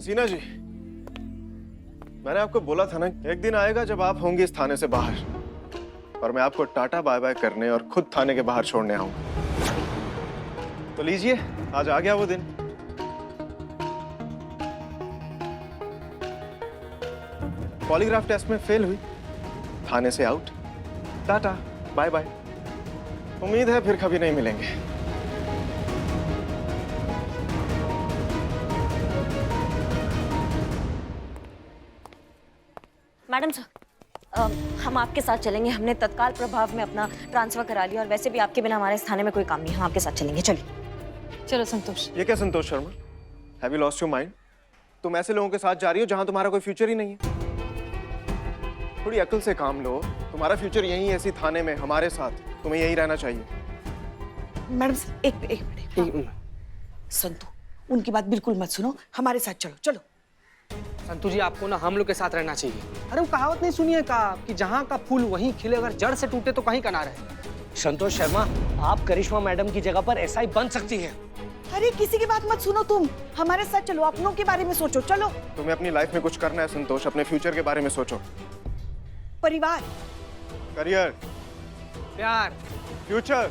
हसीना जी, मैंने आपको बोला था ना, एक दिन आएगा जब आप होंगे इस थाने से बाहर और मैं आपको टाटा बाय बाय करने और खुद थाने के बाहर छोड़ने आऊंगा। तो लीजिए, आज आ गया वो दिन। पॉलीग्राफ टेस्ट में फेल हुई, थाने से आउट, टाटा बाय बाय। उम्मीद है फिर कभी नहीं मिलेंगे। मैडम सर, हम आपके साथ चलेंगे। हमने तत्काल प्रभाव में अपना ट्रांसफर करा लिया और वैसे भी आपके बिना हमारे इस थाने में कोई काम नहीं है। हम आपके साथ चलेंगे, चलिए। चलो संतोष। ये क्या Santosh Sharma? Have you lost your mind? तुम ऐसे लोगों के साथ जा रही हो जहां तुम्हारा कोई फ्यूचर ही नहीं है। थोड़ी अकल से काम लो। तुम्हारा फ्यूचर यहीं है, इसी थाने में हमारे साथ। तुम्हें यहीं रहना चाहिए। मैडम एक मिनट। संतु, उनकी बात बिल्कुल मत सुनो, हमारे साथ चलो चलो। संतु जी, आपको ना हम लोग के साथ रहना चाहिए। अरे वो कहावत नहीं सुनिए का कि जहाँ का फूल वहीं खिले, अगर जड़ से टूटे तो कहीं का ना रहे। संतोष शर्मा, आप करिश्मा मैडम की जगह पर एसआई बन सकती हैं। अरे किसी की बात मत सुनो, तुम हमारे साथ चलो, अपनों के बारे में सोचो, चलो। तुम्हें अपनी लाइफ में कुछ करना है संतोष, अपने फ्यूचर के बारे में सोचो। परिवार, करियर, प्यार, फ्यूचर।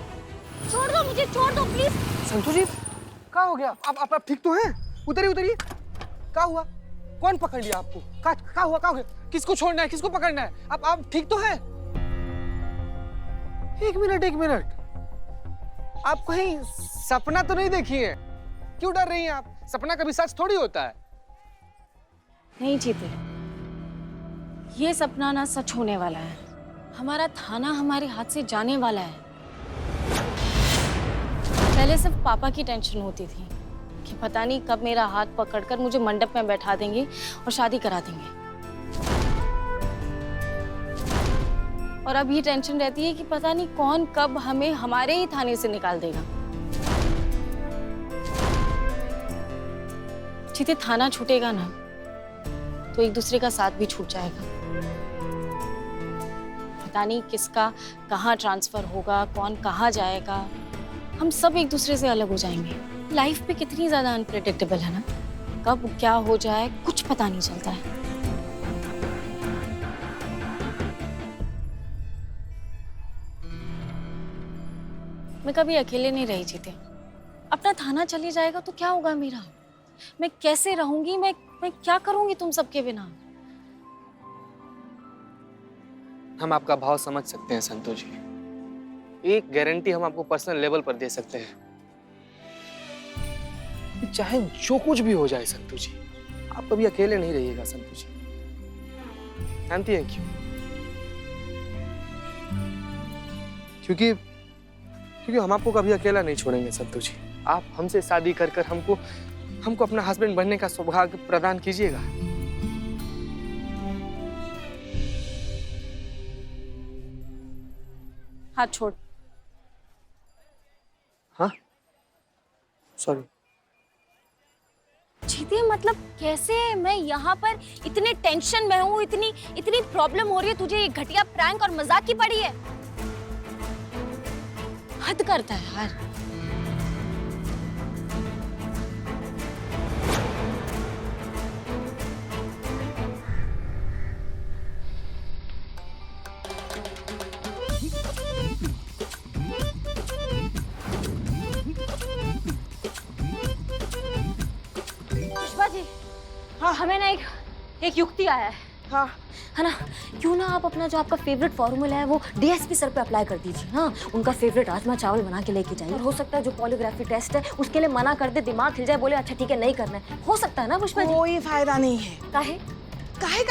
छोड़ दो मुझे, छोड़ दो प्लीज। संतु जी, क्या हो गया? आप ठीक तो हैं? उतरिए उतरिए। क्या हुआ? कौन पकड़ लिया आपको? क्या हुआ? क्या हो गया? किसको छोड़ना है, किसको पकड़ना है? आप ठीक तो हैं? एक मिनट, आप कहीं सपना तो नहीं देखी है? क्यों डर रही हैं आप? सपना कभी सच थोड़ी होता है। नहीं जीते, ये सपना ना सच होने वाला है। हमारा थाना हमारे हाथ से जाने वाला है। पहले सिर्फ पापा की टेंशन होती थी कि पता नहीं कब मेरा हाथ पकड़कर मुझे मंडप में बैठा देंगे और शादी करा देंगे। और अब ये टेंशन रहती है कि पता नहीं कौन कब हमें हमारे ही थाने से निकाल देगा। जीते, थाना छूटेगा ना तो एक दूसरे का साथ भी छूट जाएगा। पता नहीं किसका कहाँ ट्रांसफर होगा, कौन कहाँ जाएगा। हम सब एक दूसरे से अलग हो जाएंगे। लाइफ पे कितनी ज्यादा अनप्रेडिक्टेबल है ना, कब क्या हो जाए कुछ पता नहीं चलता है। मैं कभी अकेले नहीं रही जीते। अपना थाना चली जाएगा तो क्या होगा मेरा? मैं कैसे रहूंगी? मैं क्या करूंगी तुम सबके बिना? हम आपका भाव समझ सकते हैं संतु जी। एक गारंटी हम आपको पर्सनल लेवल पर दे सकते हैं, चाहे जो कुछ भी हो जाए संतु जी, आप कभी अकेले नहीं रहिएगा संतु जी। जानती हैं क्यों? क्योंकि हम आपको कभी अकेला नहीं छोड़ेंगे संतु जी। आप हमसे शादी कर कर हमको अपना हस्बैंड बनने का सौभाग्य प्रदान कीजिएगा। हाथ छोड़। हाँ, सॉरी। जीते, मतलब कैसे? मैं यहाँ पर इतने टेंशन में हूँ, इतनी प्रॉब्लम हो रही है, तुझे ये घटिया प्रैंक और मजाक की पड़ी है? हद करता है यार। पुष्पा जी, हाँ हमें ना एक युक्ति आया है। हाँ, है ना, क्यों ना आप अपना जो आपका फेवरेट फॉर्मूला है वो डीएसपी सर पे अप्लाई कर दीजिए। हाँ, उनका फेवरेट राजमा चावल बना के लेके जाइए। और हो सकता है जो पॉलीग्राफी टेस्ट है उसके लिए मना कर दे, दिमाग हिल जाए, बोले अच्छा ठीक है नहीं करना है। हो सकता है ना पुष्पा जी? कोई फायदा नहीं है। काहे?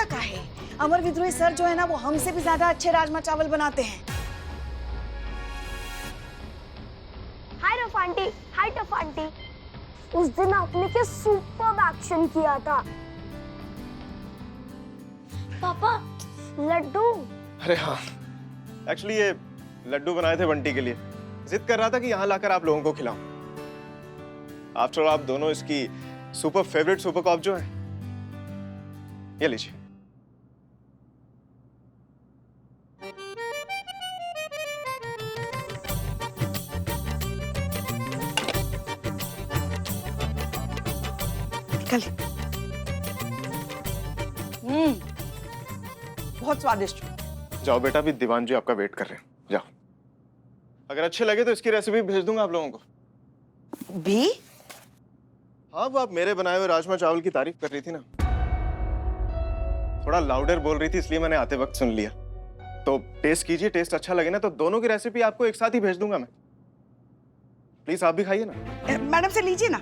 काहे? अमर विद्रोही सर जो है ना, वो हमसे भी ज्यादा अच्छे राजमा चावल बनाते हैं। हाय रफ आंटी, उस दिन आपने क्या सुपर एक्शन किया था। पापा, लड्डू। अरे हाँ, एक्चुअली ये लड्डू बनाए थे बंटी के लिए। जिद कर रहा था कि यहाँ लाकर आप लोगों को खिलाऊं। आफ्टर ऑल आप दोनों इसकी सुपर फेवरेट सुपर कॉप जो है। ये लीजिए। निकल। बहुत स्वादिष्ट। जाओ बेटा, अभी दीवान जी आपका वेट कर रहे हैं, जाओ। अगर अच्छे लगे तो इसकी रेसिपी भेज दूंगा आप लोगों को भी? हाँ, वो आप मेरे बनाए हुए राजमा चावल की तारीफ कर रही थी ना, थोड़ा लाउडर बोल रही थी, इसलिए मैंने आते वक्त सुन लिया। तो टेस्ट कीजिए, टेस्ट अच्छा लगे ना तो दोनों की रेसिपी आपको एक साथ ही भेज दूंगा मैं। प्लीज आप भी खाइए ना। मैडम से लीजिए ना।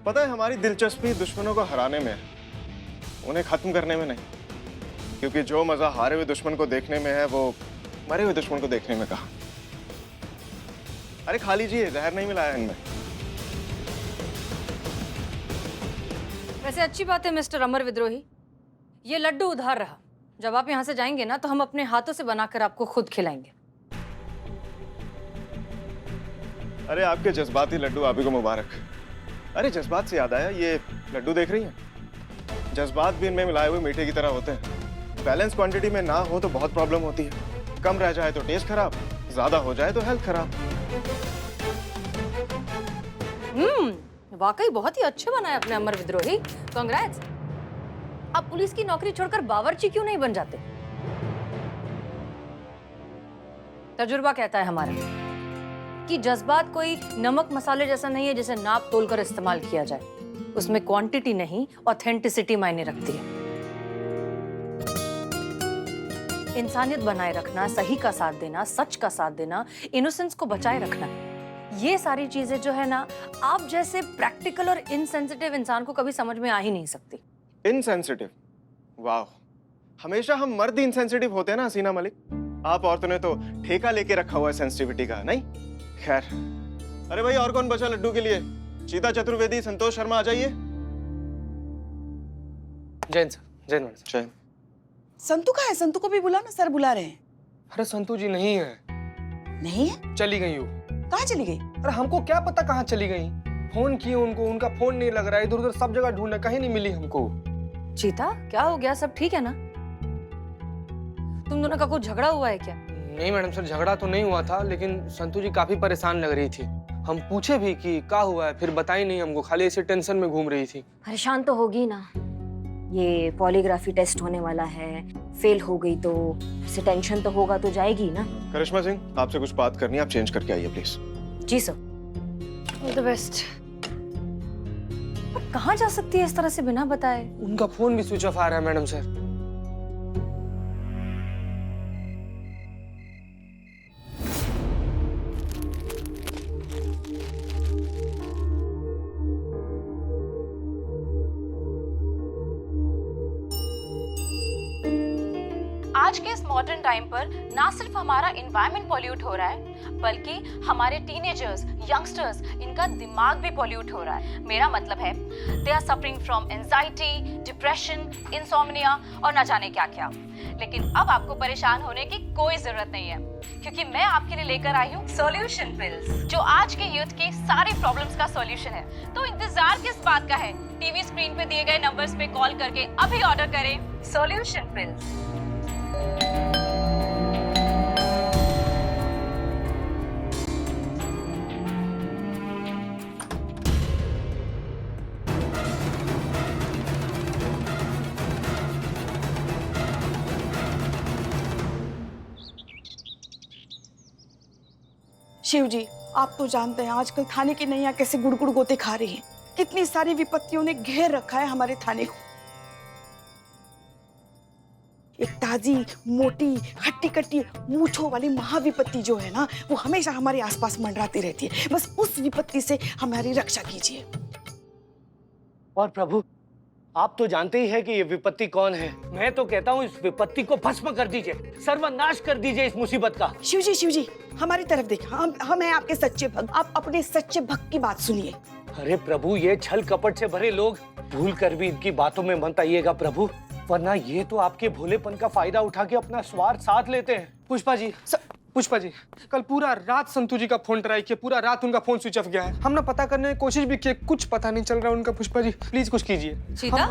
पता है, हमारी दिलचस्पी दुश्मनों को हराने में है, उन्हें खत्म करने में नहीं। क्योंकि जो मजा हारे हुए दुश्मन को देखने में है, वो मरे हुए दुश्मन को देखने में कहा। अरे खा लीजिए, जहर नहीं मिलाया इनमें। वैसे अच्छी बात है मिस्टर अमर विद्रोही, ये लड्डू उधार रहा। जब आप यहाँ से जाएंगे ना तो हम अपने हाथों से बनाकर आपको खुद खिलाएंगे। अरे आपके जज्बाती लड्डू आप ही को मुबारक। अरे जज्बात से याद आया, ये लड्डू देख रही हैं? जज्बात भी इनमें मिलाए हुए मीठे की तरह होते हैं। बैलेंस क्वांटिटी में ना हो तो बहुत प्रॉब्लम होती है। कम रह जाए तो टेस्ट खराब, ज्यादा हो जाए तो हेल्थ खराब। वाकई बहुत ही अच्छे बनाए अपने अमर विद्रोही, कांग्रेट्स। आप पुलिस की नौकरी छोड़कर बावर्ची क्यों नहीं बन जाते? तजुर्बा कहता है हमारा कि जज्बात कोई नमक मसाले जैसा नहीं है जिसे नाप तोल कर इस्तेमाल किया जाए। उसमें क्वांटिटी नहीं, ऑथेंटिसिटी मायने रखती है। इंसानियत बनाए रखना, सही का साथ देना, सच का साथ देना, इनोसेंस को बचाए रखना, ये सारी चीजें जो है ना, आप जैसे प्रैक्टिकल और इनसेंसिटिव इंसान को कभी समझ में आ ही नहीं सकती। इनसेंसिटिव? वाह, हमेशा हम मर्द ही इनसेंसिटिव होते हैं ना हसीना मलिक। आप औरतों ने तो ठेका लेके रखा हुआ है सेंसिटिविटी का, नहीं? खैर, अरे भाई और कौन बचा लड्डू के लिए? चीता चतुर्वेदी, संतोष शर्मा आ जाइए। Jain sir, Jain madam. जैन। संतू कहाँ है? संतू को भी बुला ना, सर बुला रहे हैं। अरे संतू जी नहीं है। नहीं है? चली गई वो। कहाँ चली गई? अरे हमको क्या पता कहाँ चली गई। फोन किए उनको, उनका फोन नहीं लग रहा है, इधर उधर सब जगह ढूंढा, कहीं नहीं मिली हमको। चीता, क्या हो गया? सब ठीक है ना? तुम दोनों का कुछ झगड़ा हुआ है क्या? नहीं मैडम सर, झगड़ा तो नहीं हुआ था, लेकिन संतू जी काफी परेशान लग रही थी। हम पूछे भी कि क्या हुआ है, फिर बताई नहीं हमको, खाली ऐसे टेंशन में घूम रही थी। परेशान तो होगी ना, ये पॉलीग्राफी टेस्ट होने वाला है, फेल हो गई तो इससे टेंशन तो होगा, तो जाएगी ना। करिश्मा सिंह, आपसे कुछ बात करनी है, आप चेंज करके आइए प्लीज। जी सर। All the best. कहाँ जा सकती है इस तरह से बिना बताए? उनका फोन भी स्विच ऑफ आ रहा है मैडम सर। आज के इस मॉडर्न टाइम पर ना सिर्फ हमारा एनवायरनमेंट पॉल्यूट हो रहा है, बल्कि हमारे टीनेजर्स, यंगस्टर्स, इनका दिमाग भी पॉल्यूट हो रहा है। मेरा मतलब है they are suffering from anxiety, depression, insomnia और ना जाने क्या क्या। लेकिन अब आपको परेशान होने की कोई जरूरत नहीं है, क्योंकि मैं आपके लिए लेकर आई हूँ सॉल्यूशन पिल्स, जो आज के यूथ की सारी प्रॉब्लम्स का सॉल्यूशन है। तो इंतजार किस बात का है? टीवी स्क्रीन पे दिए गए नंबर्स पे कॉल करके अभी ऑर्डर करें सॉल्यूशन पिल्स। शिव जी, आप तो जानते हैं आजकल थाने की नैया कैसे गुड़गुड़ गोते खा रही है। कितनी सारी विपत्तियों ने घेर रखा है हमारे थाने को। एक ताजी, मोटी, हट्टी कट्टी मूंछों वाली महाविपत्ति जो है ना, वो हमेशा हमारे आसपास मंडराती रहती है। बस उस विपत्ति से हमारी रक्षा कीजिए। और प्रभु, आप तो जानते ही हैं कि ये विपत्ति कौन है। मैं तो कहता हूँ इस विपत्ति को भस्म कर दीजिए, सर्वनाश कर दीजिए इस मुसीबत का। शिव जी, हमारी तरफ देखिए। हम हैं आपके सच्चे भक्त। आप अपने सच्चे भक्त की बात सुनिए। अरे प्रभु, ये छल कपट से भरे लोग, भूल कर भी इनकी बातों में मत आइएगा प्रभु, वरना ये तो आपके भोलेपन का फायदा उठा के अपना स्वार्थ साथ लेते हैं। पुष्पा जी, कल पूरा रात संतू जी का फोन ट्राई किया, पूरा रात उनका फोन स्विच ऑफ गया है। हमने पता करने की कोशिश भी की, कुछ पता नहीं चल रहा उनका। पुष्पा जी प्लीज कुछ कीजिए। सीता?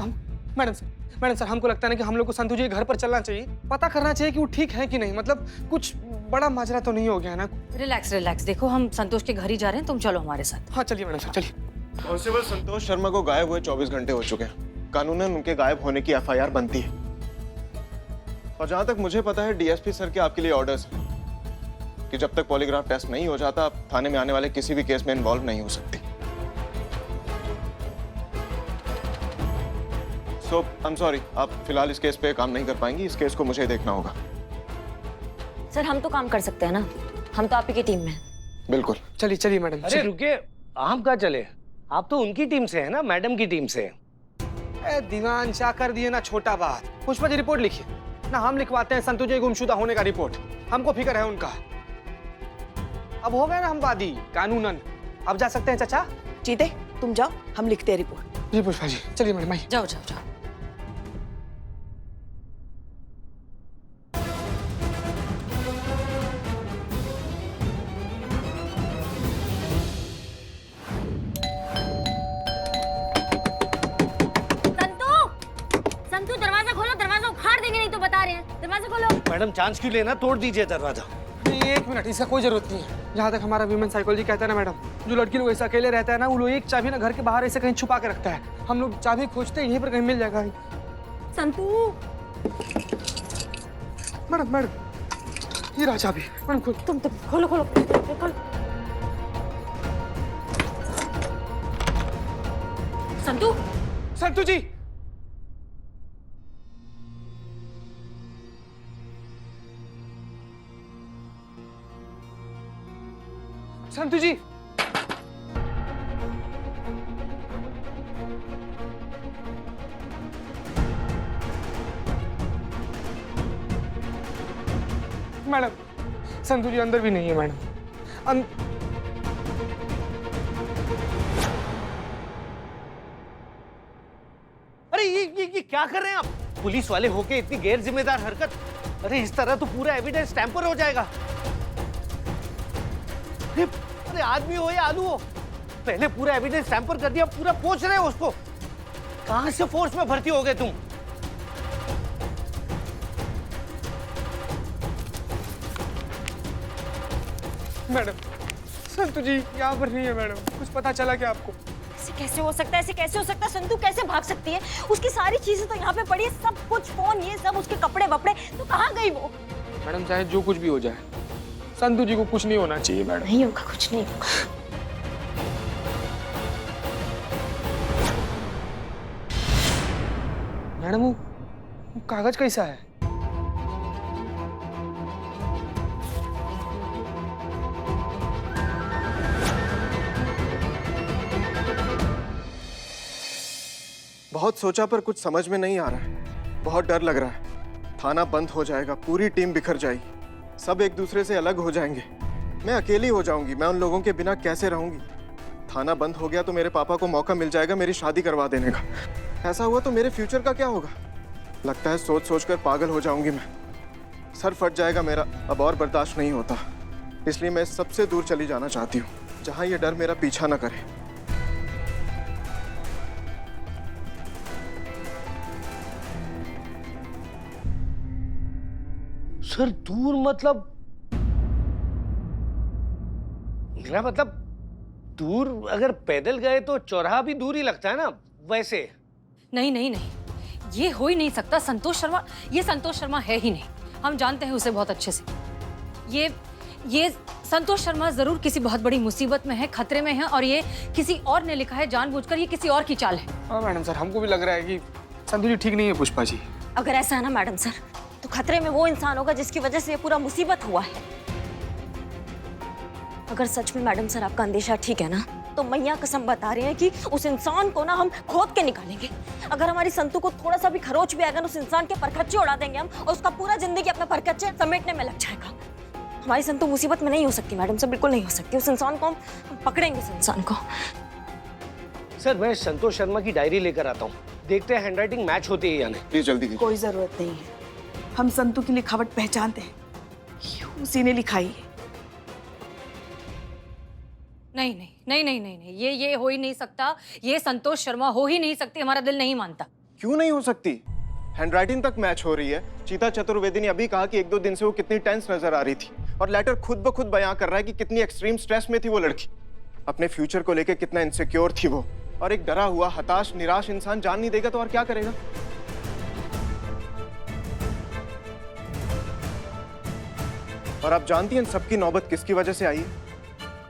मैडम सर, हमको लगता है कि हम लोग को संतू जी के घर पर चलना चाहिए, पता करना चाहिए कि वो ठीक है कि नहीं। मतलब कुछ बड़ा माजरा तो नहीं हो गया ना? रिलैक्स, देखो हम संतोष के घर ही जा रहे हैं, तुम चलो हमारे साथ। हाँ चलिए मैडम सर, चलिए। कांस्टेबल संतोष शर्मा को गायब हुए 24 घंटे हो चुके हैं। कानूनन उनके गायब होने की FIR बनती है। और जहां तक मुझे पता है डीएसपी सर के आपके लिए ऑर्डर्स हैं कि जब तक पॉलीग्राफ टेस्ट नहीं हो जाता आप थाने में आने वाले किसी भी केस में इन्वॉल्व नहीं हो सकती। सो आई एम सॉरी, आप फिलहाल इस केस पे काम नहीं कर पाएंगी। इस केस को मुझे देखना होगा। सर हम तो काम कर सकते हैं ना, हम तो आप ही की टीम में हैं। बिल्कुल। चलिए चलिए मैडम। अरे रुकिए, हम कहाँ चले? आप तो उनकी टीम से है ना, मैडम की टीम से। दीवान शाह कर दिए ना छोटा बात। पुष्पा जी रिपोर्ट लिखिए ना, हम लिखवाते हैं संतोष जी गुमशुदा होने का रिपोर्ट। हमको फिक्र है उनका। अब हो गए ना हम वादी कानूनन, अब जा सकते हैं चाचा। चीते तुम जाओ, हम लिखते हैं रिपोर्ट। जी पुष्पा जी, चलिए मैडम आइए। जाओ जाओ जाओ। संतू दरवाजा खोलो, दरवाजा उखाड़ देंगे नहीं तो बता रहे हैं। दरवाजा खोलो। मैडम चांस क्यों लेना, तोड़ दीजिए दरवाजा। नहीं, एक मिनट, इसका कोई जरूरत नहीं है। जहाँ तक हमारा ह्यूमन साइकोलॉजी कहता है ना मैडम, जो लड़की लोग ऐसे अकेले रहता है ना, वो लोग एक चाबी ना घर के बाहर ऐसे कहीं छुपा के रखता है। हम लोग चाबी खोजते हैं, यहीं पर कहीं मिल जाएगा। संतू मैडम मैडम, ये रहा चाबी। मैडम खोल। तुम खोलो खोलो खोलो। संतू संतू जी, संतू जी, मैडम संतू जी अंदर भी नहीं है मैडम। अरे ये क्या कर रहे हैं आप? पुलिस वाले होके इतनी गैर जिम्मेदार हरकत। अरे इस तरह तो पूरा एविडेंस टैंपर हो जाएगा। अरे आदमी हो या आलू हो, पहले पूरा एविडेंस टैंपर कर दिया, पूरा पोंछ रहे हो उसको। कहां से फोर्स में भर्ती हो गए तुम? मैडम संतू जी यहाँ पर नहीं है मैडम, कुछ पता चला क्या आपको? ऐसे कैसे हो सकता है, ऐसे कैसे हो सकता है? संतू कैसे भाग सकती है? उसकी सारी चीजें तो यहाँ पे पड़ी है, सब कुछ, फोन, ये सब, उसके कपड़े वपड़े, तो कहाँ गई वो? मैडम चाहे जो कुछ भी हो जाए, संतू जी को कुछ नहीं होना चाहिए मैडम। नहीं होगा, कुछ नहीं होगा। मैडम वो कागज कैसा है? बहुत सोचा पर कुछ समझ में नहीं आ रहा है। बहुत डर लग रहा है। थाना बंद हो जाएगा, पूरी टीम बिखर जाएगी, सब एक दूसरे से अलग हो जाएंगे, मैं अकेली हो जाऊंगी। मैं उन लोगों के बिना कैसे रहूंगी? थाना बंद हो गया तो मेरे पापा को मौका मिल जाएगा मेरी शादी करवा देने का। ऐसा हुआ तो मेरे फ्यूचर का क्या होगा? लगता है सोच सोच कर पागल हो जाऊंगी मैं। सर फट जाएगा मेरा, अब और बर्दाश्त नहीं होता। इसलिए मैं सबसे दूर चली जाना चाहती हूँ, जहाँ ये डर मेरा पीछा न करे। सर दूर मतलब? मेरा मतलब दूर अगर पैदल गए तो चौराहा भी दूर ही लगता है ना वैसे। नहीं नहीं नहीं, ये हो ही नहीं सकता। संतोष शर्मा, ये संतोष शर्मा है ही नहीं। हम जानते हैं उसे बहुत अच्छे से। ये संतोष शर्मा जरूर किसी बहुत बड़ी मुसीबत में है, खतरे में है, और ये किसी और ने लिखा है जानबूझकर। ये किसी और की चाल है। हाँ मैडम सर, हमको भी लग रहा है कि संतू जी ठीक नहीं है पुष्पा जी। अगर ऐसा है ना मैडम सर, तो खतरे में वो इंसान होगा जिसकी वजह से ये पूरा मुसीबत हुआ है। अगर सच में मैडम सर आपका अंदेशा ठीक है ना, तो मैया कसम बता रहे हैं कि उस इंसान को ना हम खोद के निकालेंगे। अगर हमारी संतू को थोड़ा सा भी खरोच भी आएगा, उस इंसान के परखच्चे उड़ा देंगे हम, और उसका पूरा जिंदगी अपने परखच्चे समेटने में लग जाएगा। हमारी संतू मुसीबत में नहीं हो सकती मैडम सर, बिल्कुल नहीं हो सकती। उस इंसान को हम पकड़ेंगे, उस इंसान को। सर मैं संतोष शर्मा की डायरी लेकर आता हूँ, देखते हैं हैंडराइटिंग मैच होती है या नहीं। प्लीज जल्दी कीजिए। कोई जरूरत नहीं है, हम संतू की लिखावट पहचानते हैं, ये उसी ने लिखाई है। नहीं नहीं नहीं नहीं नहीं नहीं, ये हो ही नहीं सकता। ये संतोष शर्मा हो ही नहीं सकती। हमारा दिल नहीं मानता। क्यों नहीं हो सकती? हैंडराइटिंग तक मैच हो रही है। चीता चतुर्वेदी ने अभी कहा कि 1-2 दिन से वो कितनी टेंस नजर आ रही थी, और लेटर खुद ब खुद बयां कर रहा है कि कितनी एक्सट्रीम स्ट्रेस में थी वो लड़की। अपने फ्यूचर को लेकर कितना इनसिक्योर थी वो। और एक डरा हुआ, हताश, निराश इंसान जान नहीं देगा तो और क्या करेगा? और आप जानती हैं इन सबकी नौबत किसकी वजह से आई है?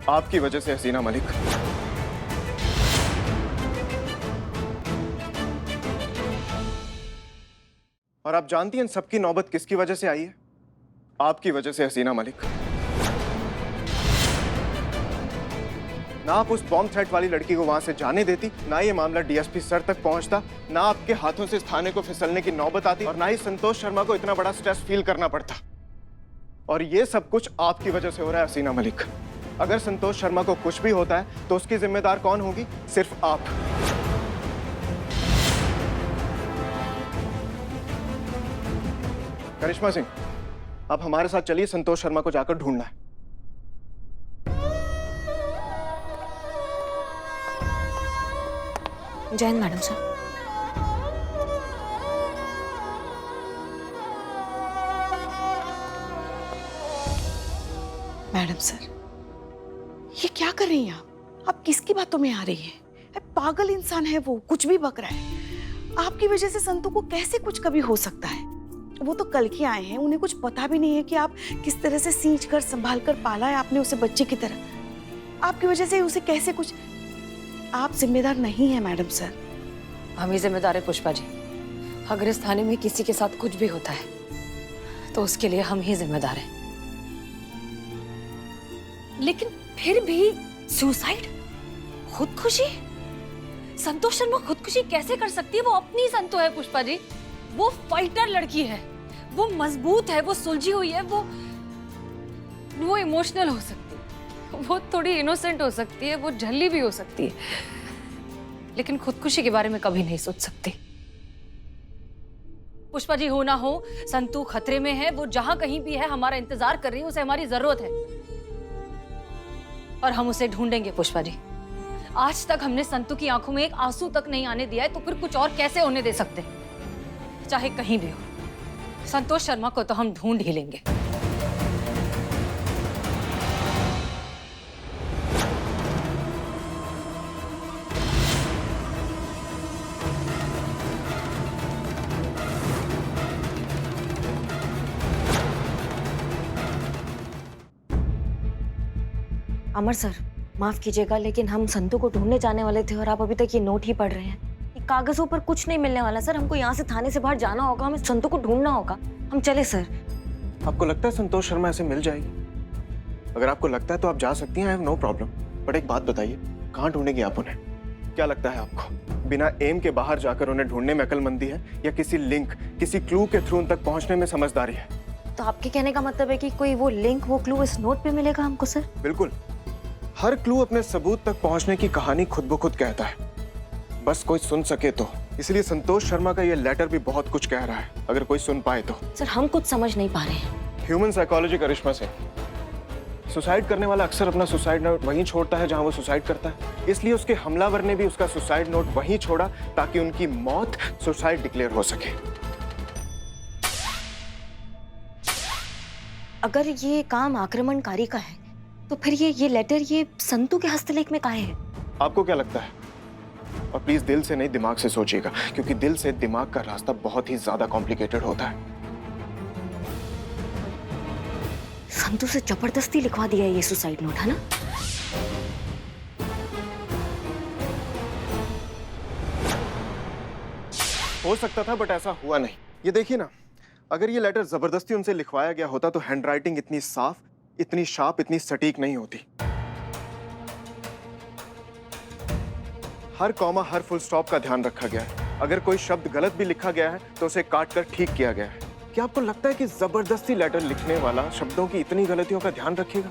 आपकी वजह से, हसीना मलिक। और आप जानती हैं इन सबकी नौबत किसकी वजह से आई है? आपकी वजह से, हसीना मलिक। ना आप उस बॉम्ब थ्रेट वाली लड़की को वहां से जाने देती, ना ये मामला डीएसपी सर तक पहुंचता, ना आपके हाथों से इस थाने को फिसलने की नौबत आती, और ना ही संतोष शर्मा को इतना बड़ा स्ट्रेस फील करना पड़ता। और ये सब कुछ आपकी वजह से हो रहा है, हसीना मलिक। अगर संतोष शर्मा को कुछ भी होता है तो उसकी जिम्मेदार कौन होगी? सिर्फ आप। करिश्मा सिंह, आप हमारे साथ चलिए, संतोष शर्मा को जाकर ढूंढना है। जय Hind madam sir. Madam sir, ये क्या कर रही हैं आप किसकी बातों में आ रही हैं? पागल इंसान है वो, कुछ भी बक रहा है। आपकी वजह से संतू को कैसे कुछ कभी हो सकता है? वो तो कल के आए हैं, उन्हें कुछ पता भी नहीं है कि आप किस तरह से सींच कर संभाल कर पाला है आपने उसे बच्चे की तरह। आपकी वजह से उसे कैसे कुछ, आप जिम्मेदार नहीं है मैडम सर। हम ही जिम्मेदार है पुष्पा जी। अगर इस थाने में किसी के साथ कुछ भी होता है तो उसके लिए हम ही जिम्मेदार हैं। लेकिन फिर भी सुसाइड, खुदकुशी? संतोष शर्मा खुदकुशी कैसे कर सकती है? वो अपनी संतो है पुष्पा जी, वो फाइटर लड़की है, वो मजबूत है, वो सुलझी हुई है, वो इमोशनल हो सकती है, वो थोड़ी इनोसेंट हो सकती है, वो झल्ली भी हो सकती है, लेकिन खुदकुशी के बारे में कभी नहीं सोच सकती। पुष्पा जी, हो ना हो संतू खतरे में है, वो जहां कहीं भी है हमारा इंतजार कर रही है, उसे हमारी जरूरत है और हम उसे ढूंढेंगे पुष्पा जी। आज तक हमने संतू की आंखों में एक आंसू तक नहीं आने दिया है, तो फिर कुछ और कैसे होने दे सकते? चाहे कहीं भी हो, संतोष शर्मा को तो हम ढूंढ ही लेंगे। अमर सर, माफ कीजिएगा, लेकिन हम संतू को ढूंढने जाने वाले थे और आप अभी तक ये नोट ही पढ़ रहे हैं। कागजों पर कुछ नहीं मिलने वाला सर, हमको यहाँ से थाने से बाहर जाना होगा, हमें संतू को ढूंढना होगा। हम चले सर। आपको लगता है संतोष शर्मा ऐसे मिल जाएगी? अगर आपको लगता है तो आप जा सकती हैं, I have no problem. But एक बात बताइए, कहाँ ढूंढेंगी आप उन्हें? क्या लगता है आपको, बिना एम के बाहर जाकर उन्हें ढूंढने में अक्लमंदी है या किसी लिंक, किसी क्लू के थ्रू उन तक पहुंचने में समझदारी है? तो आपके कहने का मतलब है कि कोई वो लिंक, वो क्लू इस नोट पे मिलेगा हमको सर? बिल्कुल। हर क्लू अपने सबूत तक पहुंचने की कहानी खुद ब खुद कहता है, बस कोई सुन सके तो। इसलिए संतोष शर्मा का ये लेटर भी बहुत कुछ कह रहा है, अगर कोई सुन पाए तो। सर, हम कुछ समझ नहीं पा रहे हैं। ह्यूमन साइकोलॉजी, करिश्मा सिंह। सुसाइड करने वाला अक्सर अपना सुसाइड नोट वहीं छोड़ता है जहां वो सुसाइड करता है। इसलिए उसके हमलावर ने भी उसका सुसाइड नोट वहीं छोड़ा ताकि उनकी मौत सुसाइड डिक्लेयर हो सके। अगर ये काम आक्रमणकारी का है तो फिर ये लेटर ये संतू के हस्तलेख में काहे है? आपको क्या लगता है? और प्लीज दिल से नहीं, दिमाग से सोचिएगा, क्योंकि दिल से दिमाग का रास्ता बहुत ही ज्यादा कॉम्प्लिकेटेड होता है। संतू से जबरदस्ती लिखवा दिया है ये सुसाइड नोट, है ना? हो सकता था, बट ऐसा हुआ नहीं। ये देखिए ना, अगर ये लेटर जबरदस्ती उनसे लिखवाया गया होता तो हैंडराइटिंग इतनी साफ, इतनी शार्प, इतनी सटीक नहीं होती। हर कॉमा, हर फुल स्टॉप का ध्यान रखा गया है। अगर कोई शब्द गलत भी लिखा गया है तो उसे काट कर ठीक किया गया है। क्या आपको लगता है कि जबरदस्ती लेटर लिखने वाला शब्दों की इतनी गलतियों का ध्यान रखेगा?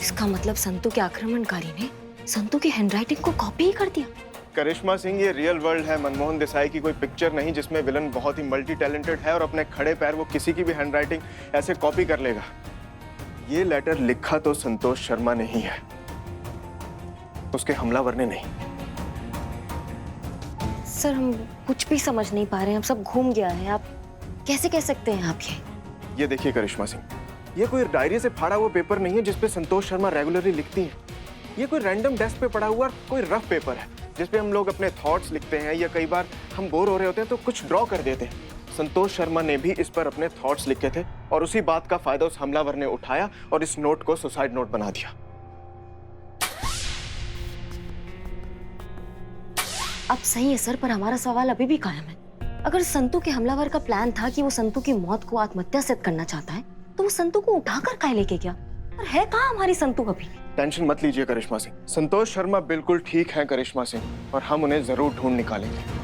इसका मतलब संतू के आक्रमणकारी ने संतू की हैंडराइटिंग को कॉपी ही कर दिया। करिश्मा सिंह, ये रियल वर्ल्ड है, मनमोहन देसाई की कोई पिक्चर नहीं जिसमें विलन बहुत ही मल्टी टैलेंटेड है और अपने खड़े पैर वो किसी की भी हैंडराइटिंग ऐसे कॉपी कर लेगा। ये लेटर लिखा तो संतोष शर्मा ने ही है, उसके हमलावर ने नहीं। सर, हम कुछ भी समझ नहीं पा रहे हैं, अब सब घूम गया है। आप कैसे कह सकते हैं आप ये देखिए करिश्मा सिंह, ये कोई डायरी से फाड़ा हुआ पेपर नहीं है जिसपे संतोष शर्मा रेगुलरली लिखती हैं। ये कोई रैंडम डेस्क पे पड़ा हुआ कोई रफ पेपर है जिसपे हम लोग अपने थॉट्स लिखते हैं, या कई बार हम बोर हो रहे होते हैं तो कुछ ड्रॉ कर देते हैं। संतोष शर्मा ने भी इस पर अपने थॉट्स लिखे थे और उसी बात का फायदा उस हमलावर ने उठाया और इस नोट को सुसाइड नोट बना दिया। अब सही है सर, पर हमारा सवाल अभी भी कायम है। अगर संतू के हमलावर का प्लान था कि वो संतू की मौत को आत्महत्या से करना चाहता है, तो वो संतू को उठाकर काहे लेके गया? और है कहाँ हमारी संतू अभी? टेंशन मत लीजिए करिश्मा सिंह, संतोष शर्मा बिल्कुल ठीक है करिश्मा सिंह, और हम उन्हें जरूर ढूंढ निकालेंगे।